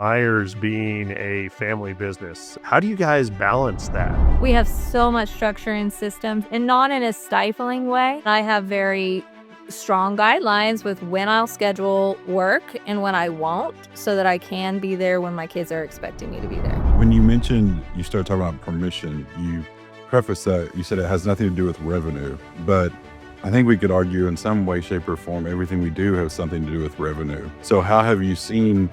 Myers being a family business. How do you guys balance that? We have so much structure and systems, and not in a stifling way. I have very strong guidelines with when I'll schedule work and when I won't, so that I can be there when my kids are expecting me to be there. When you mentioned you started talking about permission, you prefaced that you said it has nothing to do with revenue, but I think we could argue in some way, shape, or form, everything we do has something to do with revenue. So how have you seen,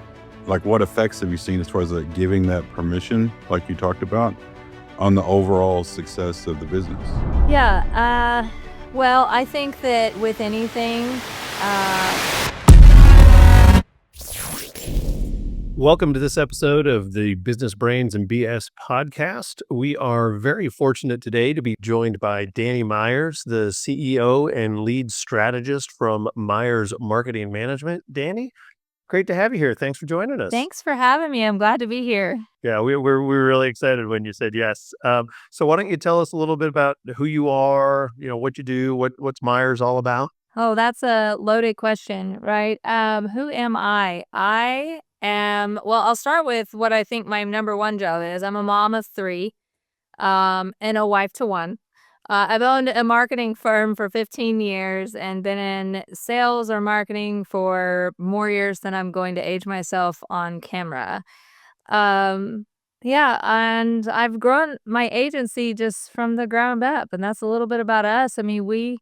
what effects have you seen as far as giving that permission, like you talked about, on the overall success of the business? Yeah, well, I think that with anything, Welcome to this episode of the Business Brains and BS podcast. We are very fortunate today to be joined by Dani Myers, the CEO and lead strategist from Myers Marketing Management. Dani, great to have you here. Thanks for joining us. thanks for having me. I'm glad to be here. Yeah, we were really excited when you said yes. So why don't you tell us a little bit about who you are, what you do, what's Myers all about? Oh, that's a loaded question, right? Who am I? Well, I'll start with what I think my number one job is. I'm a mom of three, and a wife to one. I've owned a marketing firm for 15 years and been in sales or marketing for more years than I'm going to age myself on camera. Um, yeah, and I've grown my agency just from the ground up, and that's a little bit about us. I mean, we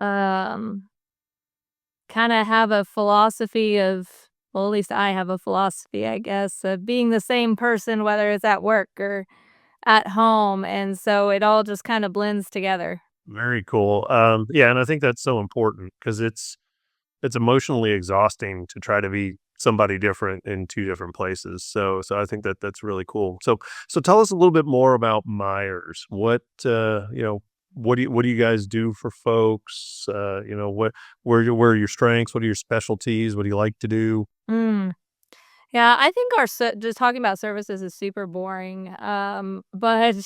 um kind of have a philosophy of, well, at least I have a philosophy, I guess, of being the same person, whether it's at work or at home. And so it all just kind of blends together. Very cool. Yeah, and I think that's so important because it's emotionally exhausting to try to be somebody different in two different places. So I think that's really cool. So tell us a little bit more about Myers. What do you guys do for folks? Where are your strengths? What are your specialties? What do you like to do? Mm. Yeah, I think just talking about services is super boring. But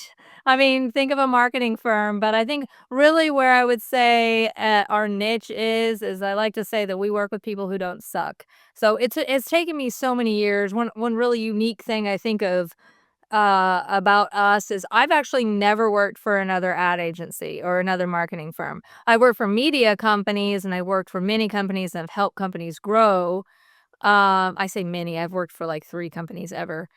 I mean, think of a marketing firm. But I think really where I would say our niche is I like to say that we work with people who don't suck. So it's taken me so many years. One really unique thing I think of about us is I've actually never worked for another ad agency or another marketing firm. I worked for media companies and I worked for many companies and have helped companies grow. I say many, I've worked for like 3 companies ever.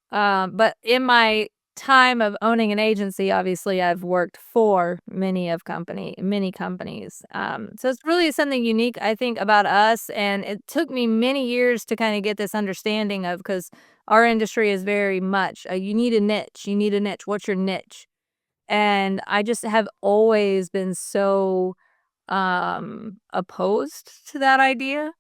But in my time of owning an agency, obviously I've worked for many companies. So it's really something unique, I think, about us. And it took me many years to kind of get this understanding of, because our industry is very much, you need a niche. You need a niche. What's your niche? And I just have always been so opposed to that idea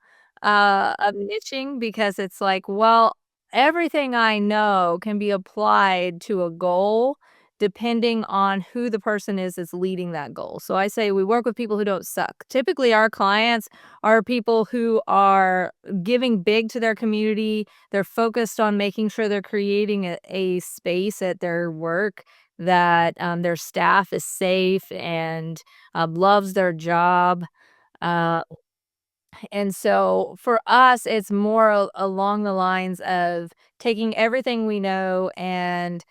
of niching, because it's like, well, everything I know can be applied to a goal depending on who the person is that's leading that goal. So I say we work with people who don't suck. Typically, our clients are people who are giving big to their community. They're focused on making sure they're creating a space at their work that their staff is safe and loves their job. Uh, and so for us, it's more along the lines of taking everything we know and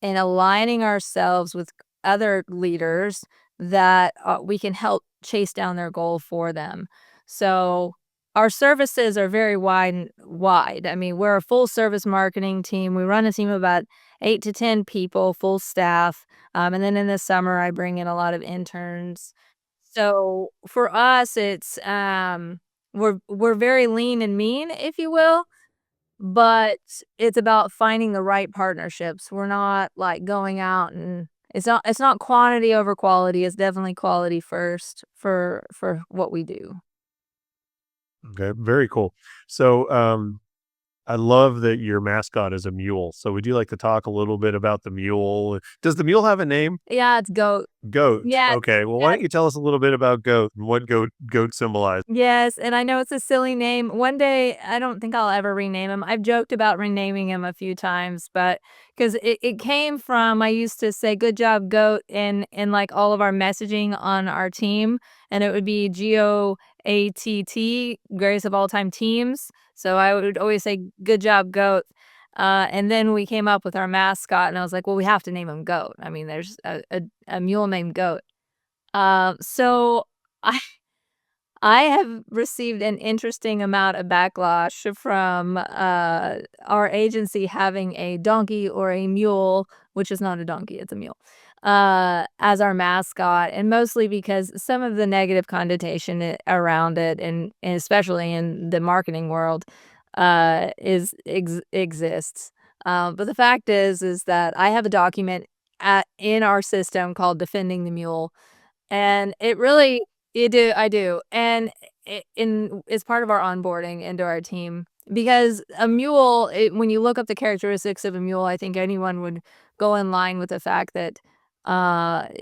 aligning ourselves with other leaders that we can help chase down their goal for them. So our services are very wide. I mean, we're a full service marketing team. We run a team of about 8 to 10 people, full staff. And then in the summer, I bring in a lot of interns. So for us, it's we're very lean and mean, if you will, but it's about finding the right partnerships. We're not like going out and it's not quantity over quality. It's definitely quality first for what we do. Okay, very cool. So I love that your mascot is a mule. So would you like to talk a little bit about the mule? Does the mule have a name? Yeah, it's goat. Goat. Yes, Okay. Well, why yes. don't you tell us a little bit about goat and what goat symbolize? Yes, and I know it's a silly name. One day, I don't think I'll ever rename him. I've joked about renaming him a few times, but 'cause it came from I used to say, "Good job, goat," in, like, all of our messaging on our team, and it would be GOATT, greatest of all time teams. So I would always say, "Good job, goat." And then we came up with our mascot, and I was like, "Well, we have to name him Goat." I mean, there's a mule named Goat. So I I have received an interesting amount of backlash from, our agency having a donkey or a mule, which is not a donkey, it's a mule, as our mascot, and mostly because some of the negative connotation around it, and especially in the marketing world, exists. But the fact is that I have a document in our system called Defending the Mule, and it really you do, I do, and it's part of our onboarding into our team because a mule, when you look up the characteristics of a mule, I think anyone would go in line with the fact that,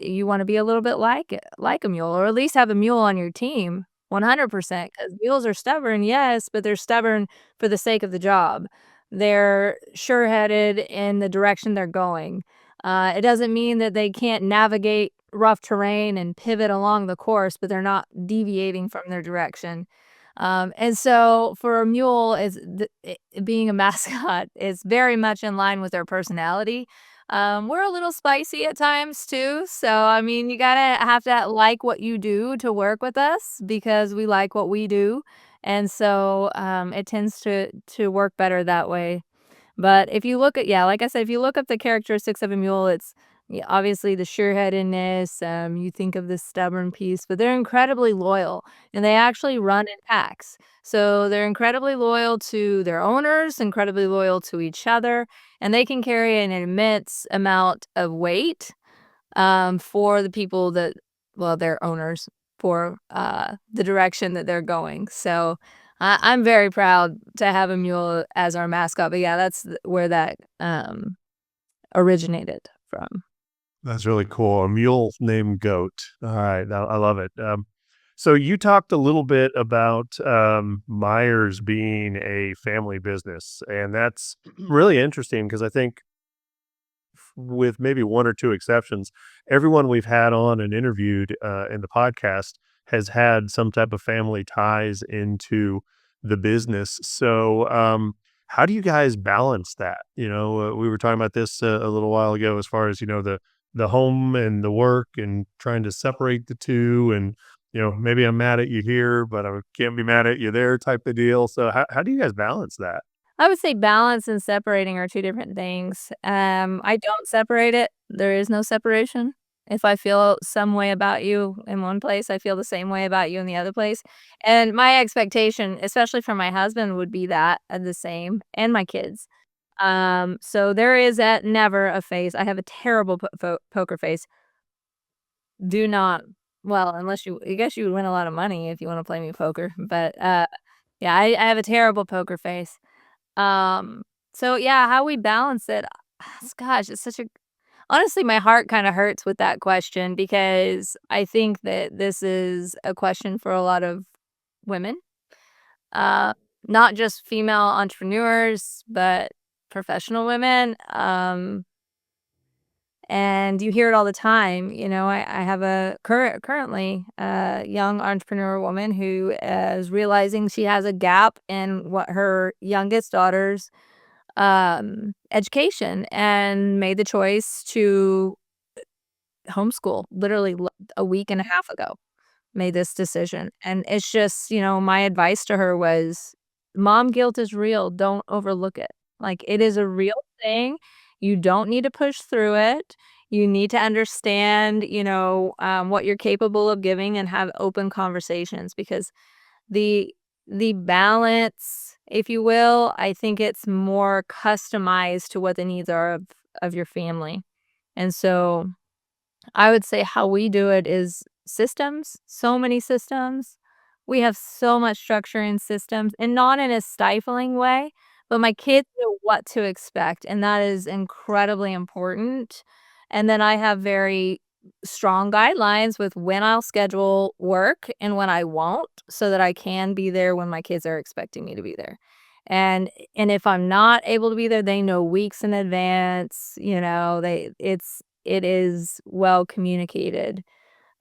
you wanna be a little bit like a mule, or at least have a mule on your team 100%, 'cause mules are stubborn, yes, but they're stubborn for the sake of the job. They're sure-headed in the direction they're going. It doesn't mean that they can't navigate rough terrain and pivot along the course, but they're not deviating from their direction. And so for a mule, being a mascot is very much in line with their personality. We're a little spicy at times too, so I mean, you gotta have to like what you do to work with us because we like what we do, and so it tends to work better that way. But if you look at yeah, like I said, if you look up the characteristics of a mule, it's obviously the sure-headedness, you think of the stubborn piece, but they're incredibly loyal, and they actually run in packs. So they're incredibly loyal to their owners, incredibly loyal to each other, and they can carry an immense amount of weight, for the people that well, their owners, for, the direction that they're going. So I'm very proud to have a mule as our mascot, but yeah, that's where that, originated from. That's really cool. A mule named Goat. All right. I love it. So you talked a little bit about Myers being a family business, and that's really interesting because I think with maybe one or two exceptions, everyone we've had on and interviewed in the podcast has had some type of family ties into the business. So, how do you guys balance that? We were talking about this a little while ago, as far as the home and the work, and trying to separate the two. And maybe I'm mad at you here, but I can't be mad at you there, type of deal. So, how do you guys balance that? I would say balance and separating are 2 different things. I don't separate it. There is no separation. If I feel some way about you in one place, I feel the same way about you in the other place. And my expectation, especially from my husband, would be that the same, and my kids. So there is never a face. I have a terrible poker face. Do not well, unless I guess you would win a lot of money if you wanna play me poker, but, yeah, I have a terrible poker face. Um, so yeah, how we balance it, gosh, it's such a honestly, my heart kinda hurts with that question because I think that this is a question for a lot of women, uh, not just female entrepreneurs, but professional women, and you hear it all the time. I have a currently a young entrepreneur woman who is realizing she has a gap in what her youngest daughter's education, and made the choice to homeschool literally a week and a half ago. Made this decision, and it's just, my advice to her was, "Mom guilt is real, don't overlook it." Like, it is a real thing, you don't need to push through it, you need to understand, what you're capable of giving and have open conversations because the the balance, if you will, I think it's more customized to what the needs are of your family, and so I would say how we do it is systems, so many systems. We have so much structure in systems and not in a stifling way, but my kids know what to expect, and that is incredibly important. And then I have very strong guidelines with when I'll schedule work and when I won't, so that I can be there when my kids are expecting me to be there. And if I'm not able to be there, they know weeks in advance, it is well communicated.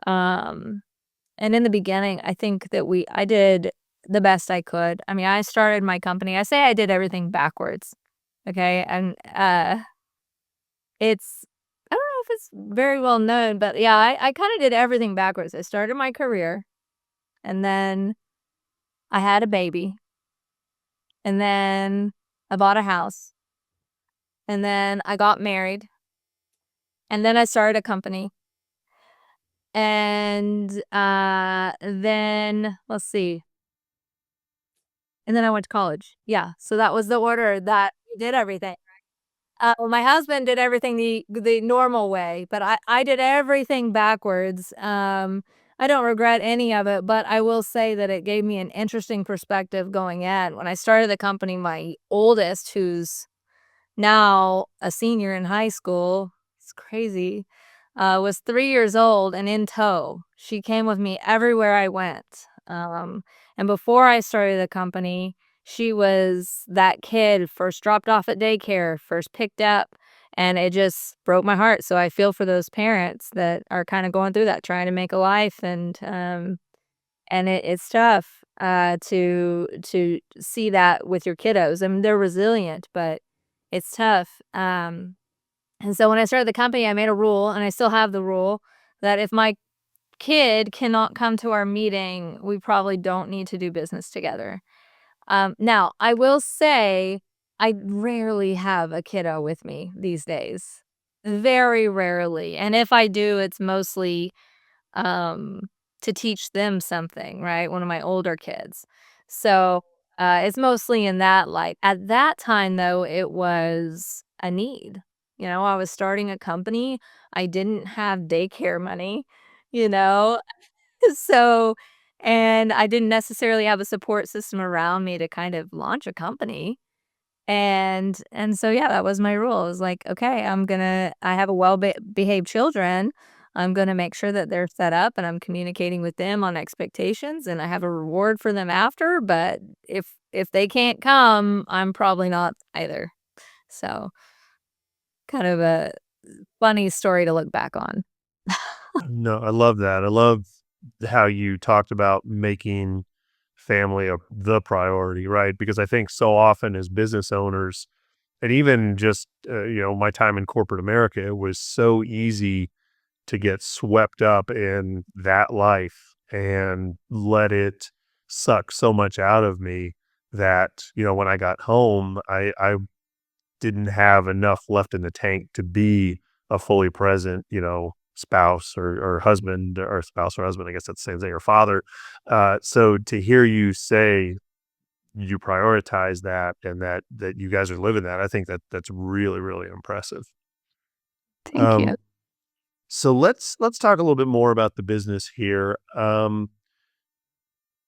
Um, and in the beginning, I think that I did the best I could. I mean, I started my company. I say I did everything backwards. Okay. And it's I don't know if it's very well known, but yeah, I kinda did everything backwards. I started my career, and then I had a baby, and then I bought a house, and then I got married, and then I started a company, and, then let's see, and then I went to college. Yeah, so that was the order that we did everything. Well, my husband did everything the normal way, but I did everything backwards. I don't regret any of it, but I will say that it gave me an interesting perspective going in. When I started the company, my oldest, who's now a senior in high school, it's crazy, was 3 years old and in tow. She came with me everywhere I went. And before I started the company, she was that kid first dropped off at daycare, first picked up, and it just broke my heart. So I feel for those parents that are kinda going through that, trying to make a life, and it's tough, to see that with your kiddos. I mean, they're resilient, but it's tough. And so when I started the company, I made a rule, and I still have the rule, that if my kid cannot come to our meeting, we probably don't need to do business together. Now, I will say I rarely have a kiddo with me these days. Very rarely. And if I do, it's mostly um, to teach them something, right? One of my older kids. So, it's mostly in that light. At that time, though, it was a need. I was starting a company. I didn't have daycare money, you know? So, and I didn't necessarily have a support system around me to kind of launch a company. And so, yeah, that was my rule. It was like, "Okay, I have a behaved children. I'm gonna make sure that they're set up, and I'm communicating with them on expectations, and I have a reward for them after, but if they can't come, I'm probably not either." So, kind of a funny story to look back on. No, I love that. I love how you talked about making family the priority, right? Because I think so often as business owners, and even just my time in corporate America, it was so easy to get swept up in that life and let it suck so much out of me that when I got home, I didn't have enough left in the tank to be a fully present, spouse or husband, or spouse or husband. I guess that's the same thing, or father. So to hear you say you prioritize that, and that you guys are living that, I think that's really, really impressive. Thank you. Um, so let's talk a little bit more about the business here.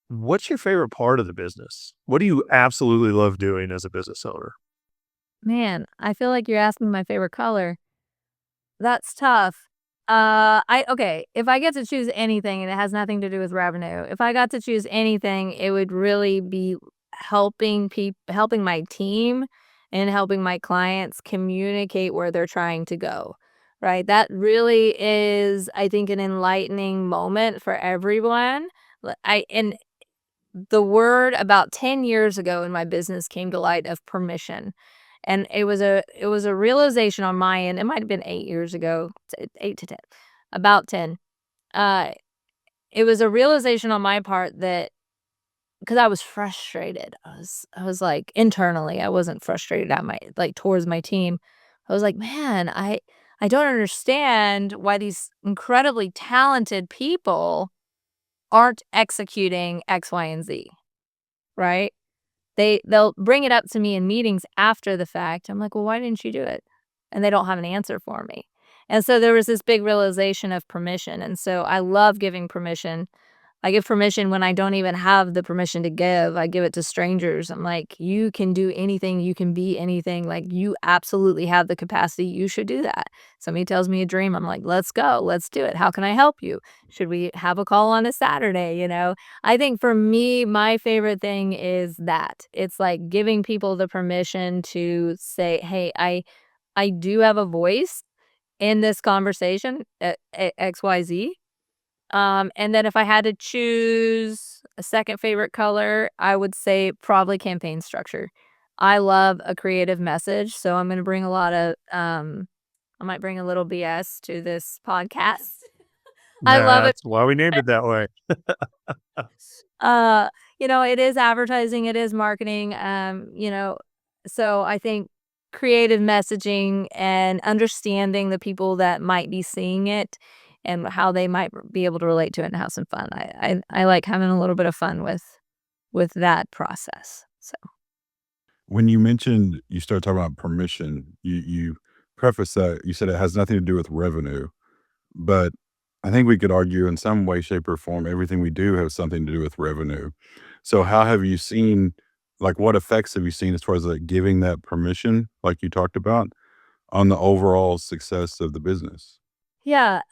What's your favorite part of the business? What do you absolutely love doing as a business owner? Man, I feel like you're asking my favorite color. That's tough. If I get to choose anything and it has nothing to do with revenue, if I got to choose anything, it would really be helping my team and helping my clients communicate where they're trying to go. Right? That really is, I think, an enlightening moment for everyone. And the word about 10 years ago in my business came to light of permission. And it was a realization on my end. It might have been 8 years ago, 8 to 10, about 10. Uh, it was a realization on my part that, because I was frustrated. I was like, internally, I wasn't frustrated at towards my team. I was like, "Man, I don't understand why these incredibly talented people aren't executing X, Y, and Z." Right? They'll bring it up to me in meetings after the fact. I'm like, "Well, why didn't you do it?" And they don't have an answer for me. And so there was this big realization of permission, and so I love giving permission. I give permission when I don't even have the permission to give. I give it to strangers. I'm like, "You can do anything, you can be anything, like, you absolutely have the capacity, you should do that." Somebody tells me a dream, I'm like, "Let's go, let's do it. How can I help you? Should we have a call on a Saturday?" You know? I think for me, my favorite thing is that. It's like giving people the permission to say, "Hey, I do have a voice in this conversation at XYZ." And then if I had to choose a second favorite color, I would say probably campaign structure. I love a creative message, so I'm gonna bring a lot of, I might bring a little BS to this podcast. I love it. That's why we named it that way. Uh, it is advertising, it is marketing, so I think creative messaging and understanding the people that might be seeing it and how they might be able to relate to it and have some fun. I like having a little bit of fun with that process. So, When you mentioned you started talking about permission, you preface that you said it has nothing to do with revenue, but I think we could argue in some way, shape, or form, everything we do has something to do with revenue. So how have you seen, like, what effects have you seen as far as like giving that permission, like you talked about, on the overall success of the business? yeah,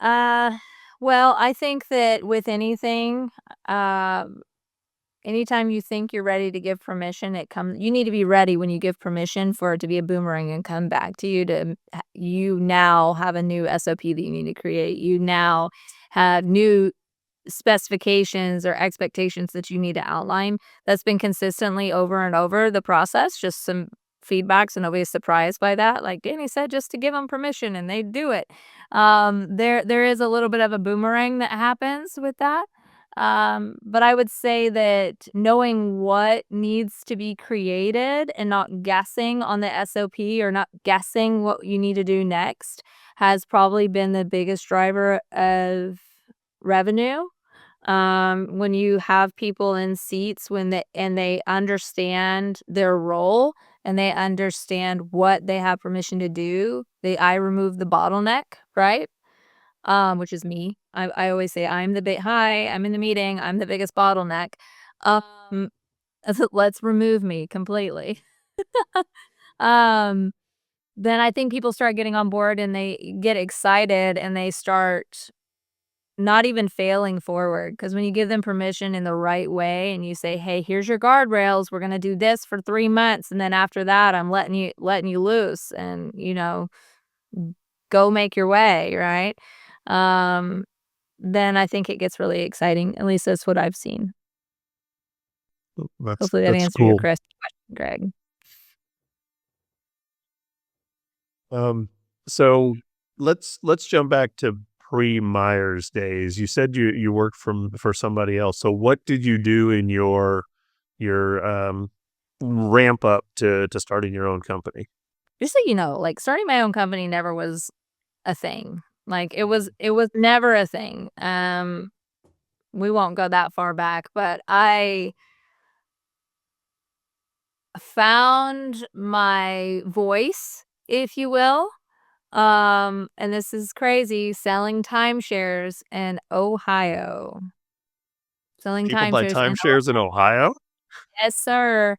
well, I think that with anything, um anytime you think you're ready to give permission, you need to be ready when you give permission for it to be a boomerang and come back to you you now have a new SOP that you need to create. You now have new specifications or expectations that you need to outline. That's been consistently over and over the process, just some feedback, so nobody's surprised by that. Like Danny said, just to give them permission and they do it. There is a little bit of a boomerang that happens with that. But I would say that knowing what needs to be created and not guessing on the SOP or not guessing what you need to do next has probably been the biggest driver of revenue. When you have people in seats they understand their role and they understand what they have permission to do, I remove the bottleneck, right? Which is me. I always say hi, I'm in the meeting, I'm the biggest bottleneck. Um, let's remove me completely. Um, then I think people start getting on board and they get excited and they start not even failing forward, because when you give them permission in the right way and you say, "Hey, here's your guardrails. We're gonna do this for 3 months, and then after that, I'm letting you loose and, go make your way," right? Um, then I think it gets really exciting. At least that's what I've seen. That's Hopefully that that's answered your cool. question, Greg. Um, so let's jump back to pre-Myers days. You said you worked for somebody else. So what did you do in your ramp up to starting your own company? Just so you know, like, starting my own company never was a thing. Like, it was never a thing. We won't go that far back, but I found my voice, if you will. And this is crazy, selling timeshares in Ohio. Selling People buy timeshares in timeshares in Ohio? Yes, sir.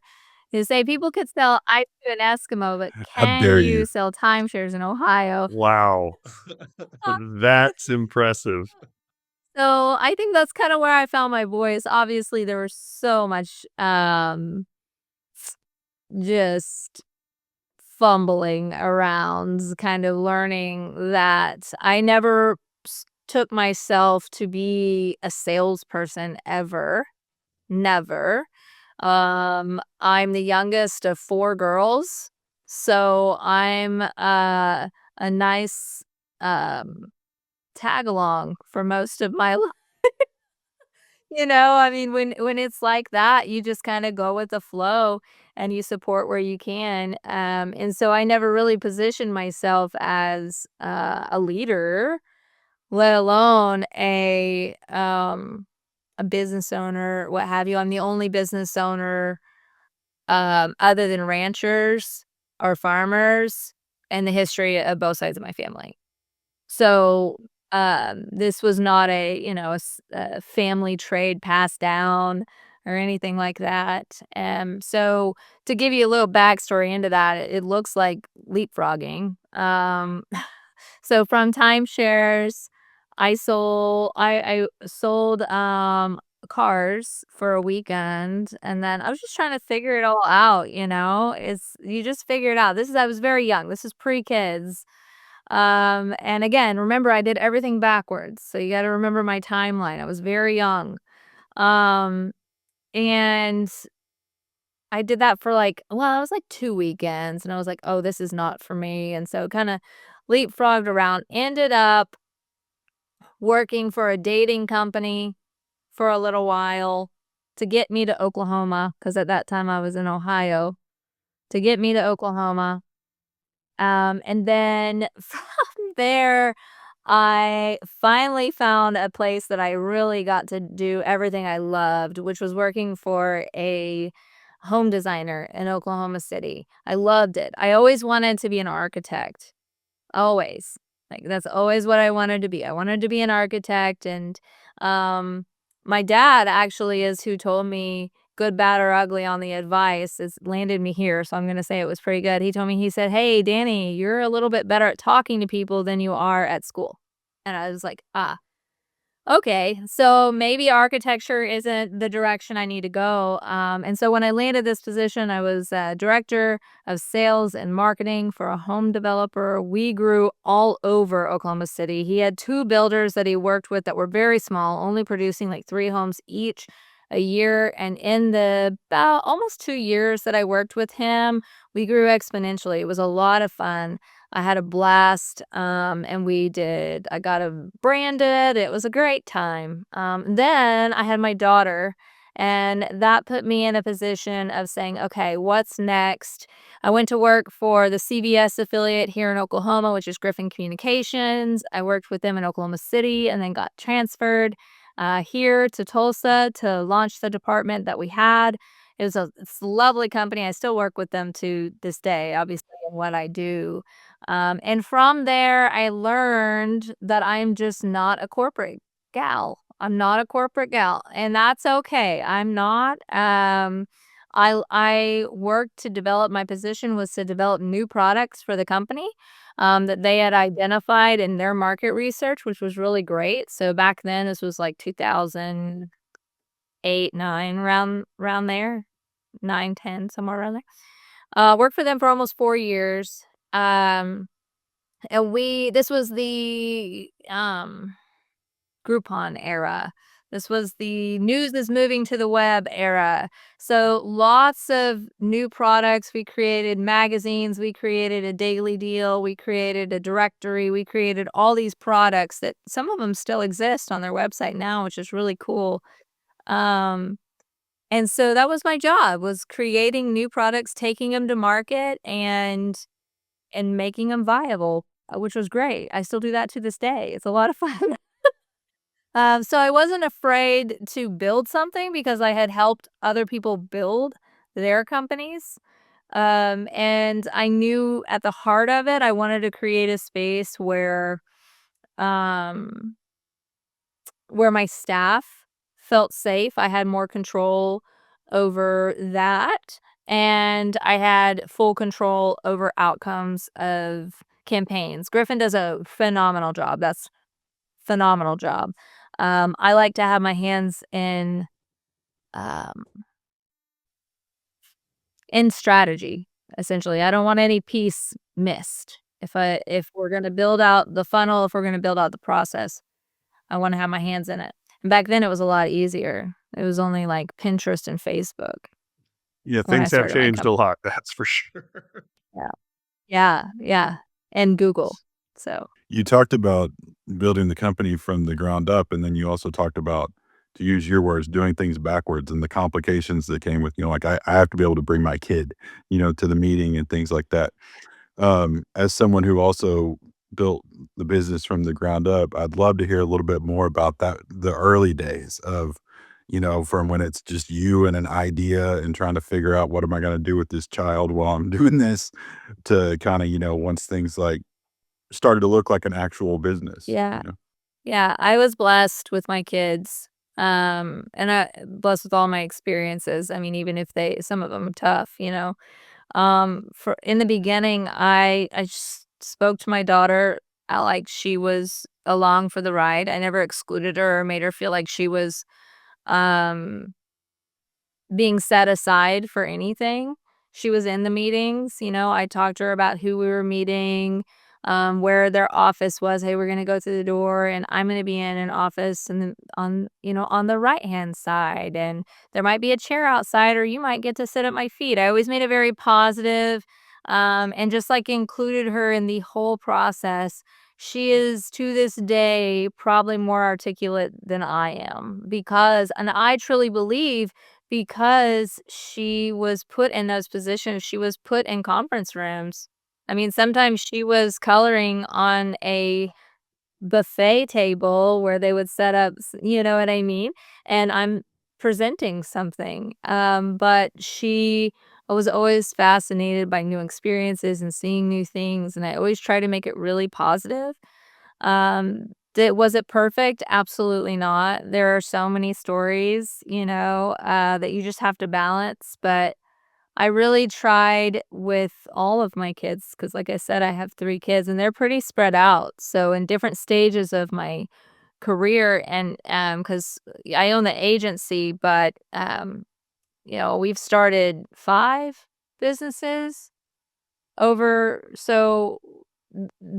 You say people could sell ice to an Eskimo, but How can dare you you? sell timeshares in Ohio? Wow. Uh, That's impressive. So I think that's kind of where I found my voice. Obviously, there was so much just fumbling around, kind of learning that I never took myself to be a salesperson ever. Never. I'm the youngest of 4 girls, so I'm a nice um tag along for most of my life. I mean, when it's like that, you just kinda go with the flow and you support where you can, and so I never really positioned myself as, a leader, let alone a business owner, what have you. I'm the only business owner, other than ranchers or farmers in the history of both sides of my family. So, This was not a family trade passed down or anything like that. So to give you a little backstory into that, it looks like leapfrogging. So from timeshares, I sold cars for a weekend, and then I was just trying to figure it all out, you know? It's you just figure it out. I was very young. This is pre-kids. And again, remember I did everything backwards. So you got to remember my timeline. I was very young. Um, and I did that for I was like 2 weekends and I was like, "Oh, this is not for me." And so kind of leapfrogged around, ended up working for a dating company for a little while to get me to Oklahoma because at that time I was in Ohio to get me to Oklahoma. And then from there, I finally found a place that I really got to do everything I loved, which was working for a home designer in Oklahoma City. I loved it. I always wanted to be an architect. Always. Like, that's always what I wanted to be. I wanted to be an architect, and, um, my dad actually is who told me good, bad, or ugly on the advice. It's landed me here, so I'm gonna say it was pretty good. He told me, he said, "Hey, Danny, you're a little bit better at talking to people than you are at school." And I was like, "Ah." Okay, so maybe architecture isn't the direction I need to go. And so when I landed this position, I was director of sales and marketing for a home developer. We grew all over Oklahoma City. He had 2 builders that he worked with that were very small, only producing like 3 homes each a year. And in the about almost 2 years that I worked with him, we grew exponentially. It was a lot of fun. I had a blast, and I got 'em branded, it was a great time. Then I had my daughter, and that put me in a position of saying, "Okay, what's next?" I went to work for the CVS affiliate here in Oklahoma, which is Griffin Communications. I worked with them in Oklahoma City and then got transferred, here to Tulsa to launch the department that we had. It's a lovely company, I still work with them to this day, obviously, in what I do. And from there, I learned that I'm just not a corporate gal. I'm not a corporate gal, and that's okay. I'm not. I worked to develop my position was to develop new products for the company that they had identified in their market research, which was really great. So back then, this was like 2008, 9, around there, 9, 10, somewhere around there. Worked for them for almost 4 years. And this was the, Groupon era. This was the news is moving to the web era. So lots of new products. We created magazines, we created a daily deal, we created a directory, we created all these products that some of them still exist on their website now, which is really cool. Um, and so that was my job, was creating new products, taking them to market, and making them viable, which was great. I still do that to this day. It's a lot of fun. So I wasn't afraid to build something because I had helped other people build their companies. And I knew at the heart of it, I wanted to create a space um, where my staff felt safe. I had more control over that, and I had full control over outcomes of campaigns. Griffin does a phenomenal job. That's phenomenal job. I like to have my hands um, in strategy, essentially. I don't want any piece missed. If we're gonna build out the funnel, if we're gonna build out the process, I wanna have my hands in it. And back then, it was a lot easier. It was only, like, Pinterest and Facebook Yeah, when I things have started my changed a company. lot, that's for sure. Yeah. Yeah, yeah, and Google. So, You talked about building the company from the ground up, and then you also talked about, to use your words, doing things backwards and the complications that came with, like, I have to be able to bring my kid, to the meeting and things like that. As someone who also built the business from the ground up, I'd love to hear a little bit more about the early days of, from when it's just you and an idea and trying to figure out what am I going to do with this child while I'm doing this to kind of, once things like started to look like an actual business, yeah. Yeah, I was blessed with my kids, and I blessed with all my experiences. I mean, even if some of them are tough, you know? For in the beginning, I just spoke to my daughter, like she was along for the ride. I never excluded her or made her feel like she was, um being set aside for anything. She was in the meetings, you know, I talked to her about who we were meeting, where their office was. "Hey, we're gonna go through the door, and I'm gonna be in an office and then on the right-hand side, and there might be a chair outside, or you might get to sit at my feet." I always made it very positive, and just, like, included her in the whole process. She is, to this day, probably more articulate than I am and I truly believe because she was put in those positions, she was put in conference rooms. I mean, sometimes she was coloring on a buffet table where they would set up you know what I mean? And I'm presenting something, but she was always fascinated by new experiences and seeing new things, and I always try to make it really positive. Did Was it perfect? Absolutely not. There are so many stories, that you just have to balance, but I really tried with all of my kids because, like I said, I have 3 kids, and they're pretty spread out, so in different stages of my career and, because I own the agency, but, we've started 5 businesses over so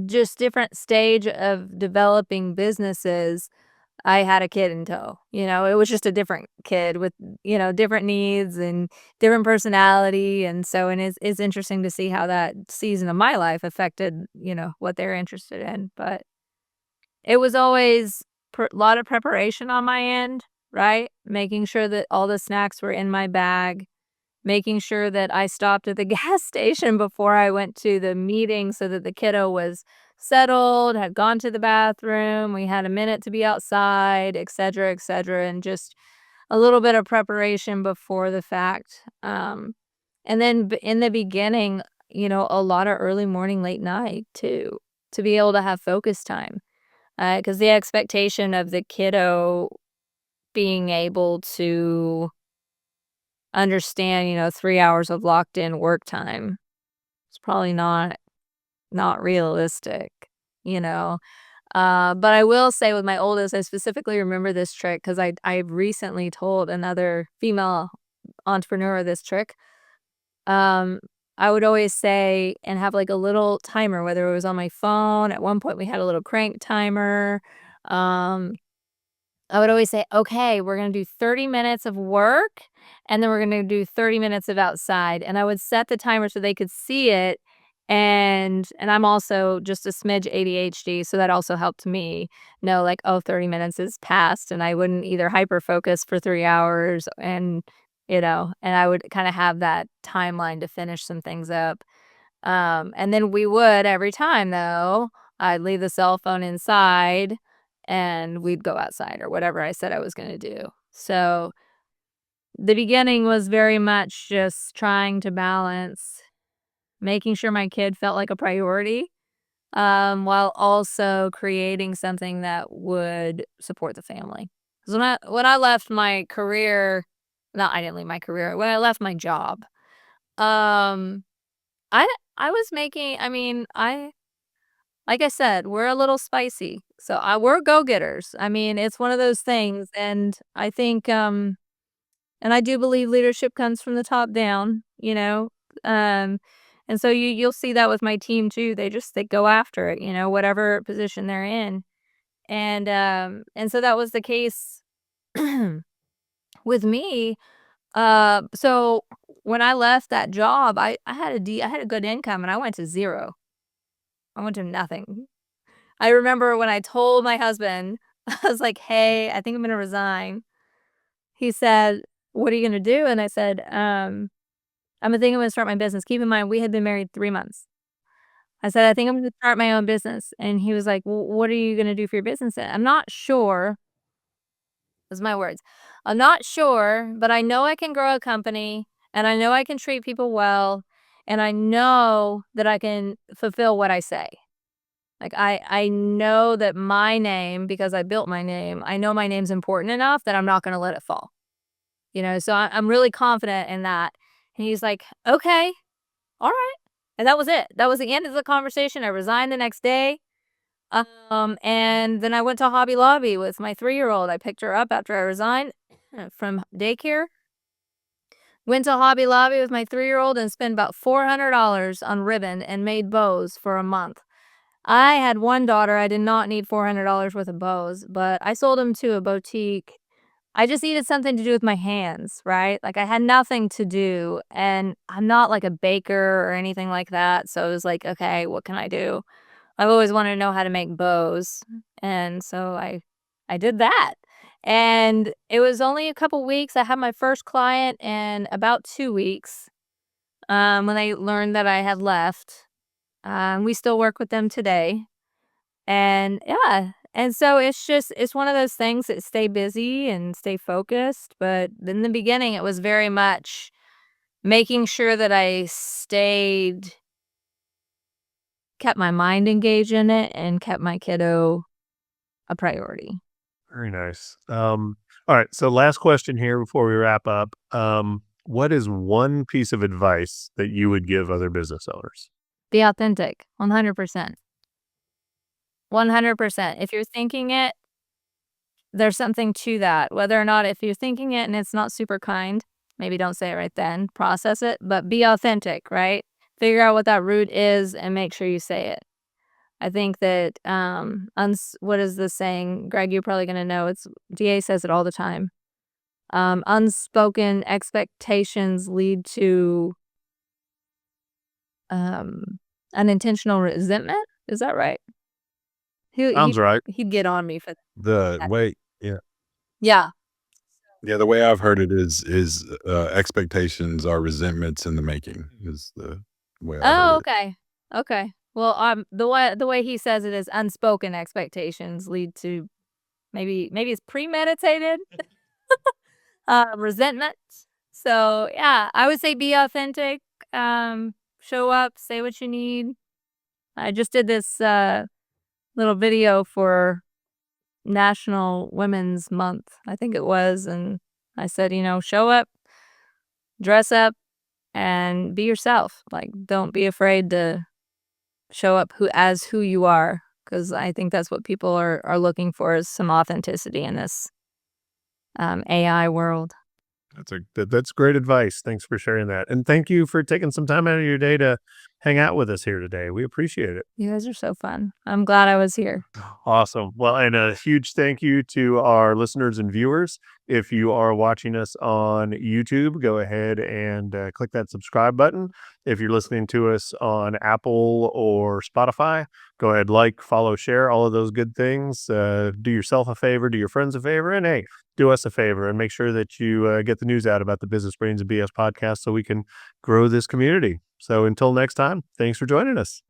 just different stage of developing businesses, I had a kid in tow, it was just a different kid with, different needs and different personality, and so it's interesting to see how that season of my life affected, what they're interested in, but it was always a lot of preparation on my end, right? Making sure that all the snacks were in my bag, making sure that I stopped at the gas station before I went to the meeting so that the kiddo was settled, had gone to the bathroom, we had a minute to be outside, et cetera, and just a little bit of preparation before the fact. And then in the beginning, a lot of early morning, late night too, to be able to have focus time. Because the expectation of the kiddo being able to understand, 3 hours of locked in work time. It's probably not realistic, you know? But I will say with my oldest, I specifically remember this trick because I recently told another female entrepreneur this trick. Um, I would always say and have, like, a little timer, whether it was on my phone, at one point we had a little crank timer, um I would always say, "Okay, we're gonna do 30 minutes of work, and then we're gonna do 30 minutes of outside," and I would set the timer so they could see it, and I'm also just a smidge ADHD, so that also helped me know, like, oh, 30 minutes is past, and I wouldn't either hyper focus for 3 hours and I would kinda have that timeline to finish some things up. And then we would every time though, I'd leave the cell phone inside and we'd go outside or whatever I said I was gonna do. So, the beginning was very much just trying to balance making sure my kid felt like a priority, while also creating something that would support the family. 'Cause when I left my career no, I didn't leave my career. When I left my job, um, I I was making I mean, I like I said, we're a little spicy, so we're go-getters. I mean, it's one of those things, and I think, and I do believe leadership comes from the top down, um, and so you'll see that with my team too. They go after it, whatever position they're in, and so that was the case with me. So when I left that job, I had a good income, and I went to 0. I went to nothing. I remember when I told my husband, I was like, "Hey, I think I'm gonna resign." He said, "What are you gonna do?" And I said, I'm gonna start my business." Keep in mind, we had been married 3 months. I said, "I think I'm gonna start my own business." And he was like, "Well, what are you gonna do for your business then?" "I'm not sure." Those my words. "I'm not sure, but I know I can grow a company, and I know I can treat people well, and I know that I can fulfill what I say." Like, I know that my name, because I built my name, I know my name's important enough that I'm not gonna let it fall, so I'm really confident in that. And he's like, "Okay, alright." And that was it. That was the end of the conversation. I resigned the next day. And then I went to Hobby Lobby with my 3-year-old. I picked her up after I resigned from daycare. Went to Hobby Lobby with my 3-year-old and spent about $400 on ribbon and made bows for a month. I had one daughter. I did not need $400 worth of bows, but I sold them to a boutique. I just needed something to do with my hands, right? Like, I had nothing to do, and I'm not like a baker or anything like that. So it was like, okay, what can I do? I've always wanted to know how to make bows, and so I did that. And it was only a couple weeks. I had my first client in about 2 weeks, when they learned that I had left. We still work with them today. And yeah, and so it's one of those things that stay busy and stay focused, but in the beginning, it was very much making sure that I kept my mind engaged in it and kept my kiddo a priority. Very nice. All right. So last question here before we wrap up. What is one piece of advice that you would give other business owners? Be authentic, 100%. 100%. If you're thinking it, there's something to that. Whether or not if you're thinking it and it's not super kind, maybe don't say it right then, process it, but be authentic, right? Figure out what that root is and make sure you say it. I think that, what is the saying? Greg, you're probably gonna know. It's DA says it all the time. Unspoken expectations lead to, unintentional resentment. Is that right? Sounds right. He'd get on me for The that. way, yeah, Yeah. yeah, the way I've heard it is expectations are resentments in the making is the way I heard Oh, it. okay. Okay. Well, the way he says it is unspoken expectations lead to maybe it's premeditated resentment. So yeah, I would say be authentic. Show up, say what you need. I just did this little video for National Women's Month, I think it was, and I said, show up, dress up, and be yourself. Like, don't be afraid to show up who you are, because I think that's what people are looking for, is some authenticity in this AI world. That's great advice. Thanks for sharing that. And thank you for taking some time out of your day to hang out with us here today. We appreciate it. You guys are so fun. I'm glad I was here. Awesome. Well, and a huge thank you to our listeners and viewers. If you are watching us on YouTube, go ahead and click that subscribe button. If you're listening to us on Apple or Spotify, go ahead, like, follow, share, all of those good things. Do yourself a favor, do your friends a favor, and hey, do us a favor and make sure that you get the news out about the Business Brains and BS podcast so we can grow this community. So until next time, thanks for joining us.